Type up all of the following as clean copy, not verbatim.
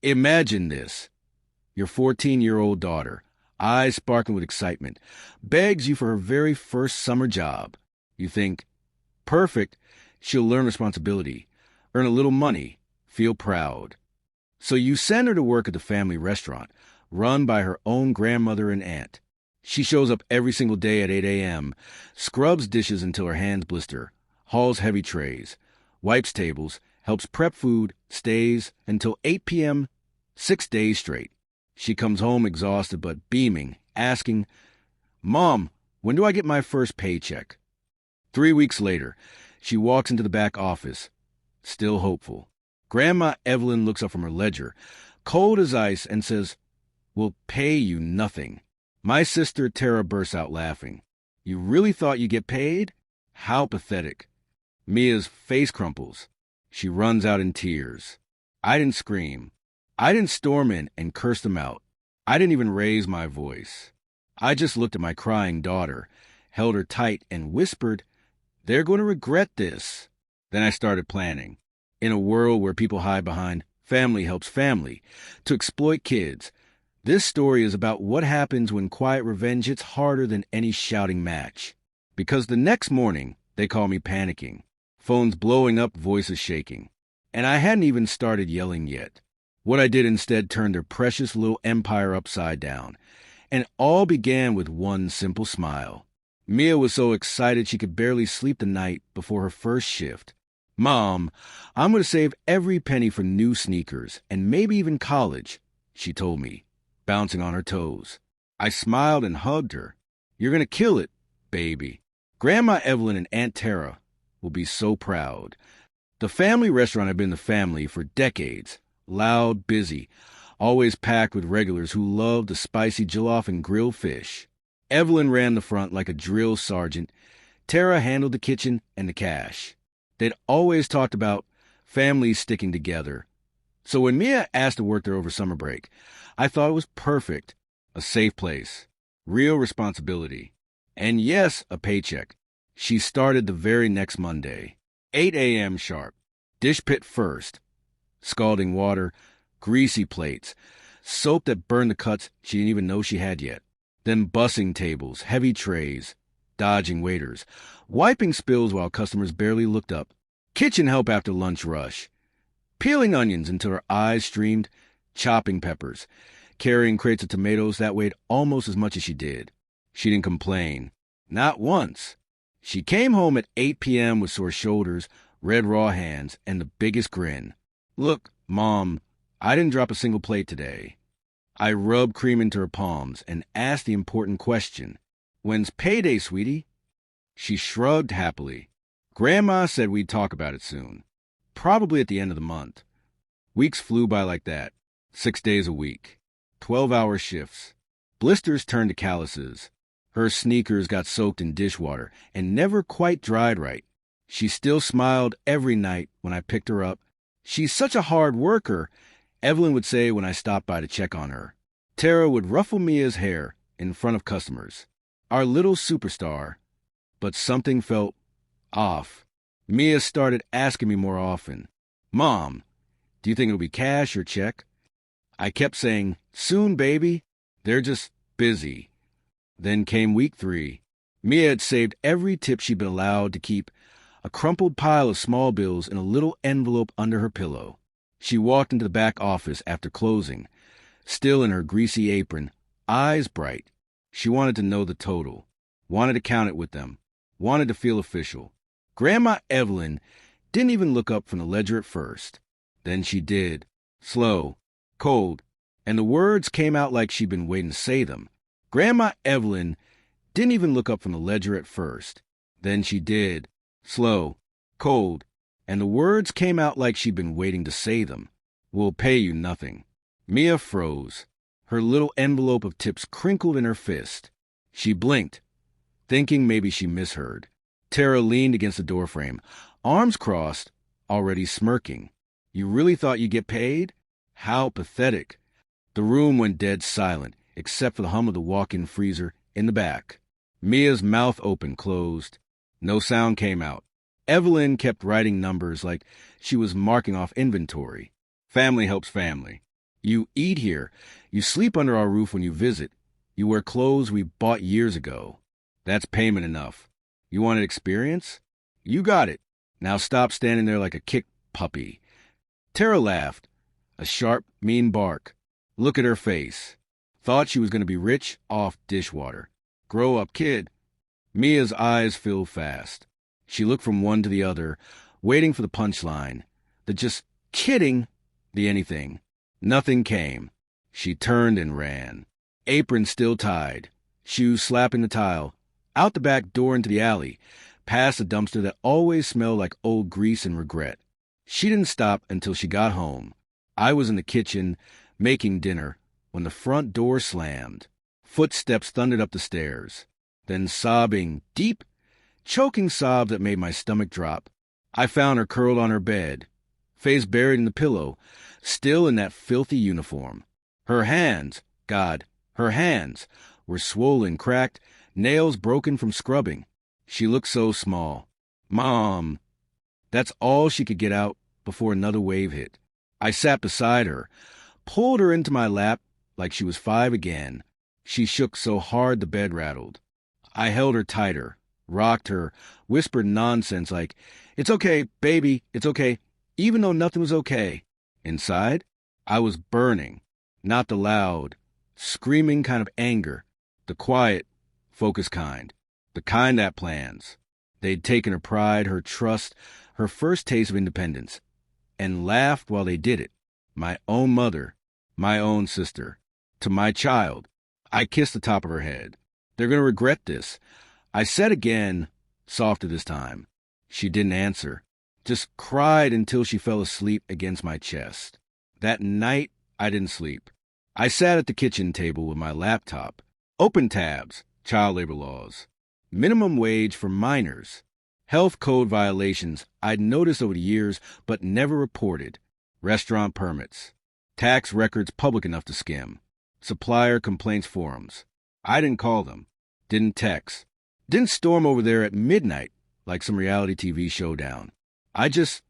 Imagine this. Your 14-year-old daughter, eyes sparkling with excitement, begs you for her very first summer job. You think, perfect, she'll learn responsibility, earn a little money, feel proud. So you send her to work at the family restaurant, run by her own grandmother and aunt. She shows up every single day at 8 a.m., scrubs dishes until her hands blister, hauls heavy trays, wipes tables, helps prep food, stays until 8 p.m., 6 days straight. She comes home exhausted but beaming, asking, "Mom, when do I get my first paycheck?" 3 weeks later, she walks into the back office, still hopeful. Grandma Evelyn looks up from her ledger, cold as ice, and says, "We'll pay you nothing." My sister Tara bursts out laughing. "You really thought you'd get paid? How pathetic." Mia's face crumples. She runs out in tears. I didn't scream. I didn't storm in and curse them out. I didn't even raise my voice. I just looked at my crying daughter, held her tight, and whispered, "They're going to regret this." Then I started planning. In a world where people hide behind family helps family to exploit kids, this story is about what happens when quiet revenge hits harder than any shouting match. Because the next morning, they call me panicking, phones blowing up, voices shaking. And I hadn't even started yelling yet. What I did instead turned their precious little empire upside down. And it all began with one simple smile. Mia was so excited she could barely sleep the night before her first shift. "Mom, I'm going to save every penny for new sneakers, and maybe even college," she told me, bouncing on her toes. I smiled and hugged her. "You're going to kill it, baby. Grandma Evelyn and Aunt Tara will be so proud." The family restaurant had been the family for decades. Loud, busy, always packed with regulars who loved the spicy jollof and grilled fish. Evelyn ran the front like a drill sergeant. Tara handled the kitchen and the cash. They'd always talked about families sticking together. So when Mia asked to work there over summer break, I thought it was perfect. A safe place, real responsibility, and yes, a paycheck. She started the very next Monday, 8 a.m. sharp. Dish pit first. Scalding water, greasy plates, soap that burned the cuts she didn't even know she had yet. Then bussing tables, heavy trays, dodging waiters, wiping spills while customers barely looked up, kitchen help after lunch rush, peeling onions until her eyes streamed, chopping peppers, carrying crates of tomatoes that weighed almost as much as she did. She didn't complain. Not once. She came home at 8 p.m. with sore shoulders, red raw hands, and the biggest grin. "Look, Mom, I didn't drop a single plate today." I rubbed cream into her palms and asked the important question, "When's payday, sweetie?" She shrugged happily. Grandma said we'd talk about it soon. Probably at the end of the month. Weeks flew by like that. 6 days a week. 12-hour shifts. Blisters turned to calluses. Her sneakers got soaked in dishwater and never quite dried right. She still smiled every night when I picked her up. "She's such a hard worker," Evelyn would say when I stopped by to check on her. Tara would ruffle Mia's hair in front of customers. Our little superstar. But something felt off. Mia started asking me more often. "Mom, do you think it'll be cash or check?" I kept saying, "Soon, baby. They're just busy." Then came week 3. Mia had saved every tip she'd been allowed to keep, a crumpled pile of small bills in a little envelope under her pillow. She walked into the back office after closing, still in her greasy apron, eyes bright. She wanted to know the total, wanted to count it with them, wanted to feel official. Grandma Evelyn didn't even look up from the ledger at first. Then she did, slow, cold, and the words came out like she'd been waiting to say them. Grandma Evelyn didn't even look up from the ledger at first. Then she did, slow, cold, and the words came out like she'd been waiting to say them. "We'll pay you nothing." Mia froze. Her little envelope of tips crinkled in her fist. She blinked, thinking maybe she misheard. Tara leaned against the doorframe, arms crossed, already smirking. "You really thought you'd get paid? How pathetic." The room went dead silent, except for the hum of the walk-in freezer in the back. Mia's mouth open, closed. No sound came out. Evelyn kept writing numbers like she was marking off inventory. Family helps family. You eat here. You sleep under our roof when you visit. You wear clothes we bought years ago. That's payment enough. You wanted experience? You got it. Now stop standing there like a kicked puppy. Tara laughed. A sharp, mean bark. Look at her face. Thought she was going to be rich off dishwater. Grow up, kid. Mia's eyes filled fast. She looked from one to the other, waiting for the punchline. The just kidding, the anything. Nothing came. She turned and ran. Apron still tied. Shoes slapping the tile. Out the back door into the alley. Past a dumpster that always smelled like old grease and regret. She didn't stop until she got home. I was in the kitchen, making dinner, when the front door slammed. Footsteps thundered up the stairs. Then sobbing, deep, choking sob that made my stomach drop. I found her curled on her bed, face buried in the pillow, still in that filthy uniform. Her hands, God, her hands, were swollen, cracked, nails broken from scrubbing. She looked so small. Mom. That's all she could get out before another wave hit. I sat beside her, pulled her into my lap like she was 5 again. She shook so hard the bed rattled. I held her tighter, rocked her, whispered nonsense like, "It's okay, baby, it's okay," even though nothing was okay. Inside, I was burning, not the loud, screaming kind of anger, the quiet, focused kind, the kind that plans. They'd taken her pride, her trust, her first taste of independence, and laughed while they did it. My own mother, my own sister. To my child, I kissed the top of her head. They're going to regret this. I said again, softer this time. She didn't answer, just cried until she fell asleep against my chest. That night, I didn't sleep. I sat at the kitchen table with my laptop. Open tabs, child labor laws. Minimum wage for minors. Health code violations I'd noticed over the years but never reported. Restaurant permits. Tax records public enough to skim. Supplier complaints forums. I didn't call them. Didn't text. Didn't storm over there at midnight like some reality TV showdown. I just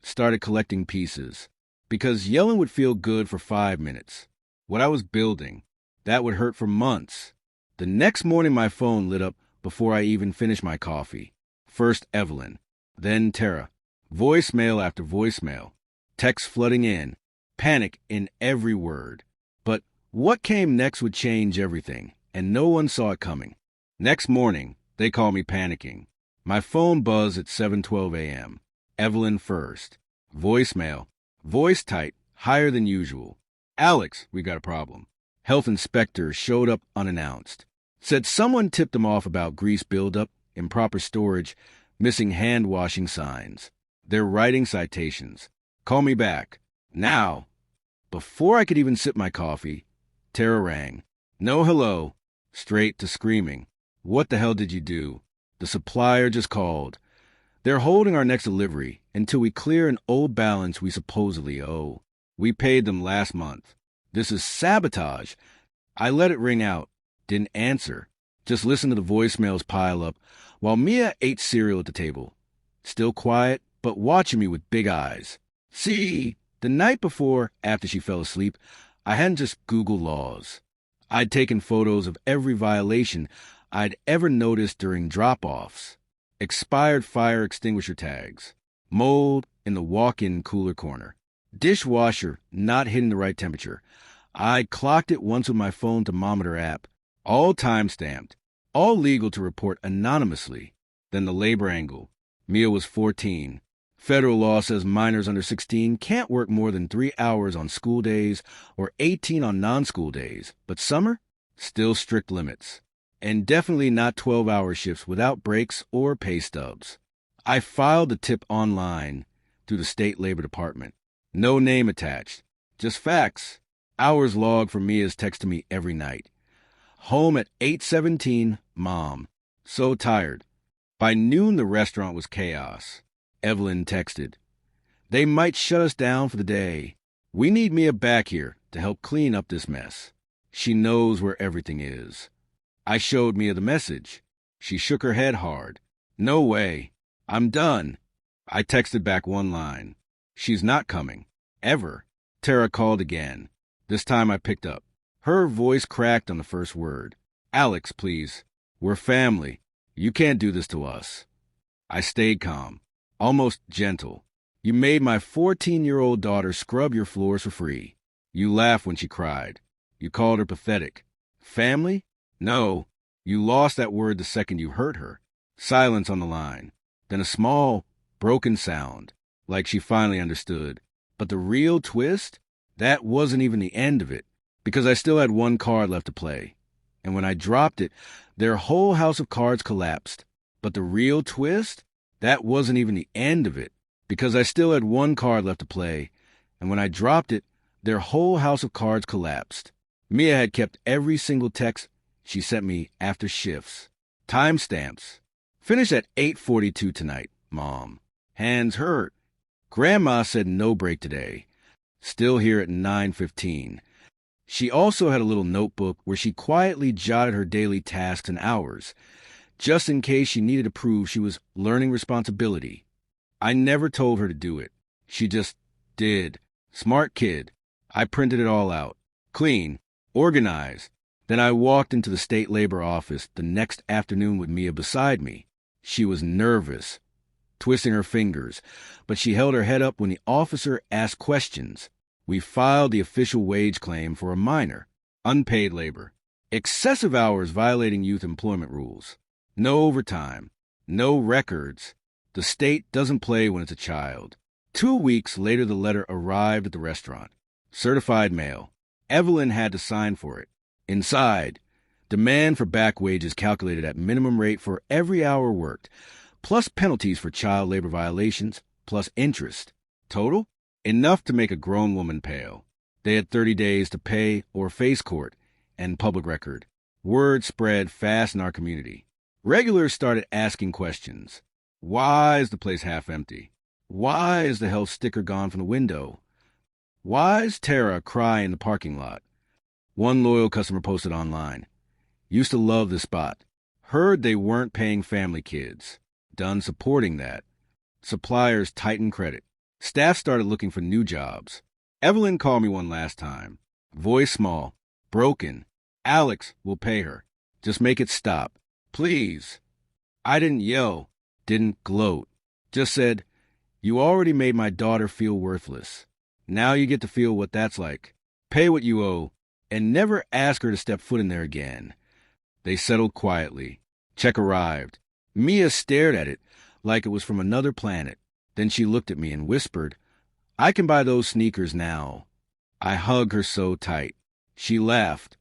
started collecting pieces. Because yelling would feel good for 5 minutes. What I was building, that would hurt for months. The next morning my phone lit up before I even finished my coffee. First Evelyn, then Tara. Voicemail after voicemail. Text flooding in. Panic in every word. But what came next would change everything, and no one saw it coming. Next morning, they called me panicking. My phone buzzed at 7:12 a.m. Evelyn first. Voicemail. Voice tight, higher than usual. "Alex, we got a problem." Health inspector showed up unannounced. Said someone tipped them off about grease buildup, improper storage, missing hand-washing signs. They're writing citations. Call me back. Now. Before I could even sip my coffee, Tara rang. No hello. Straight to screaming. "What the hell did you do? The supplier just called. They're holding our next delivery until we clear an old balance we supposedly owe. We paid them last month. This is sabotage." I let it ring out. Didn't answer. Just listened to the voicemails pile up while Mia ate cereal at the table. Still quiet, but watching me with big eyes. See, the night before, after she fell asleep, I hadn't just Googled laws. I'd taken photos of every violation I'd ever noticed during drop-offs. Expired fire extinguisher tags. Mold in the walk-in cooler corner. Dishwasher not hitting the right temperature. I clocked it once with my phone thermometer app. All time-stamped. All legal to report anonymously. Then the labor angle. Mia was 14. Federal law says minors under 16 can't work more than 3 hours on school days or 18 on non-school days. But summer? Still strict limits. And definitely not 12-hour shifts without breaks or pay stubs. I filed the tip online through the state labor department. No name attached. Just facts. Hours logged for Mia's text to me every night. Home at 8:17, Mom. So tired. By noon, the restaurant was chaos. Evelyn texted. "They might shut us down for the day. We need Mia back here to help clean up this mess. She knows where everything is." I showed Mia the message. She shook her head hard. "No way. I'm done." I texted back one line. "She's not coming. Ever." Tara called again. This time I picked up. Her voice cracked on the first word. Alex, please. We're family. You can't do this to us. I stayed calm, almost gentle. You made my 14-year-old daughter scrub your floors for free. You laughed when she cried. You called her pathetic. Family? No. You lost that word the second you hurt her. Silence on the line. Then a small, broken sound, like she finally understood. But the real twist? That wasn't even the end of it, because I still had one card left to play. And when I dropped it, their whole house of cards collapsed. But the real twist? That wasn't even the end of it, because I still had one card left to play. And when I dropped it, their whole house of cards collapsed. Mia had kept every single text she sent me after shifts. Timestamps. Finish at 8:42 tonight, Mom. Hands hurt. Grandma said no break today. Still here at 9:15. She also had a little notebook where she quietly jotted her daily tasks and hours, just in case she needed to prove she was learning responsibility. I never told her to do it. She just did. Smart kid. I printed it all out. Clean. Organized. Then I walked into the state labor office the next afternoon with Mia beside me. She was nervous, twisting her fingers, but she held her head up when the officer asked questions. We filed the official wage claim for a minor, unpaid labor, excessive hours violating youth employment rules, no overtime, no records. The state doesn't play when it's a child. 2 weeks later, the letter arrived at the restaurant. Certified mail. Evelyn had to sign for it. Inside, demand for back wages calculated at minimum rate for every hour worked, plus penalties for child labor violations, plus interest. Total? Enough to make a grown woman pale. They had 30 days to pay or face court and public record. Word spread fast in our community. Regulars started asking questions. Why is the place half empty? Why is the health sticker gone from the window? Why is Tara crying in the parking lot? One loyal customer posted online. Used to love this spot. Heard they weren't paying family kids. Done supporting that. Suppliers tightened credit. Staff started looking for new jobs. Evelyn called me one last time. Voice small. Broken. Alex will pay her. Just make it stop. Please. I didn't yell. Didn't gloat. Just said, you already made my daughter feel worthless. Now you get to feel what that's like. Pay what you owe, and never ask her to step foot in there again. They settled quietly. Check arrived. Mia stared at it like it was from another planet. Then she looked at me and whispered, I can buy those sneakers now. I hugged her so tight. She laughed.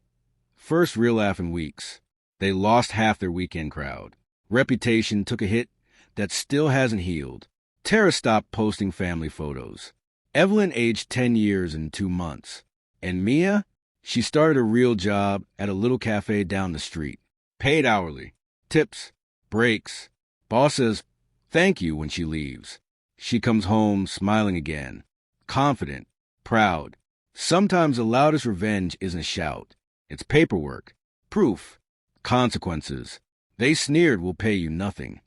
First real laugh in weeks. They lost half their weekend crowd. Reputation took a hit that still hasn't healed. Tara stopped posting family photos. Evelyn aged 10 years in 2 months. And Mia? She started a real job at a little cafe down the street. Paid hourly. Tips. Breaks. Boss says thank you when she leaves. She comes home smiling again. Confident. Proud. Sometimes the loudest revenge isn't a shout. It's paperwork. Proof. Consequences. They sneered we'll pay you nothing.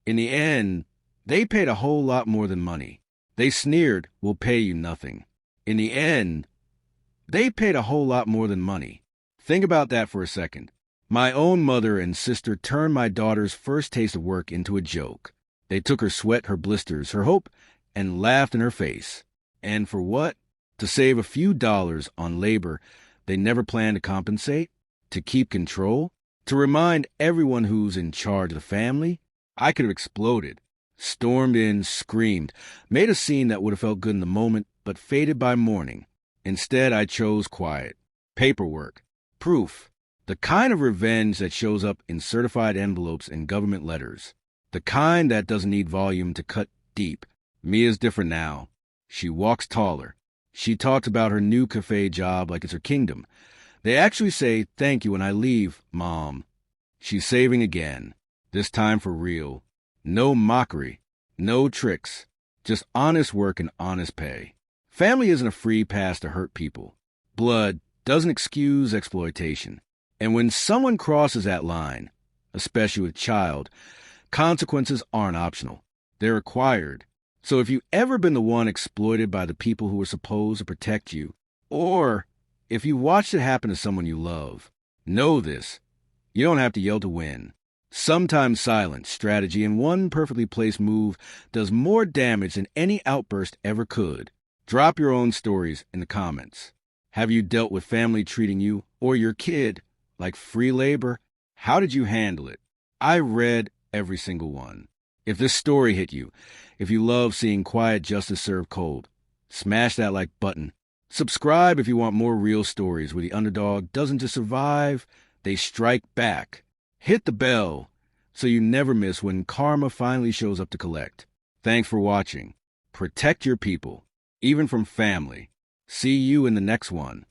In the end, they paid a whole lot more than money. They sneered we'll pay you nothing. In the end, they paid a whole lot more than money. Think about that for a second. My own mother and sister turned my daughter's first taste of work into a joke. They took her sweat, her blisters, her hope, and laughed in her face. And for what? To save a few dollars on labor they never planned to compensate? To keep control? To remind everyone who's in charge of the family? I could have exploded. Stormed in, screamed, made a scene that would have felt good in the moment, but faded by morning. Instead, I chose quiet. Paperwork. Proof. The kind of revenge that shows up in certified envelopes and government letters. The kind that doesn't need volume to cut deep. Mia's different now. She walks taller. She talks about her new cafe job like it's her kingdom. They actually say, thank you when I leave, Mom. She's saving again. This time for real. No mockery. No tricks. Just honest work and honest pay. Family isn't a free pass to hurt people. Blood doesn't excuse exploitation. And when someone crosses that line, especially with child, consequences aren't optional. They're required. So if you've ever been the one exploited by the people who were supposed to protect you, or If you watched it happen to someone you love, know this. You don't have to yell to win. Sometimes silence, strategy, and one perfectly placed move does more damage than any outburst ever could. Drop your own stories in the comments. Have you dealt with family treating you or your kid like free labor? How did you handle it? I read every single one. If this story hit you, if you love seeing quiet justice served cold, smash that like button. Subscribe if you want more real stories where the underdog doesn't just survive, they strike back. Hit the bell so you never miss when karma finally shows up to collect. Thanks for watching. Protect your people, even from family. See you in the next one.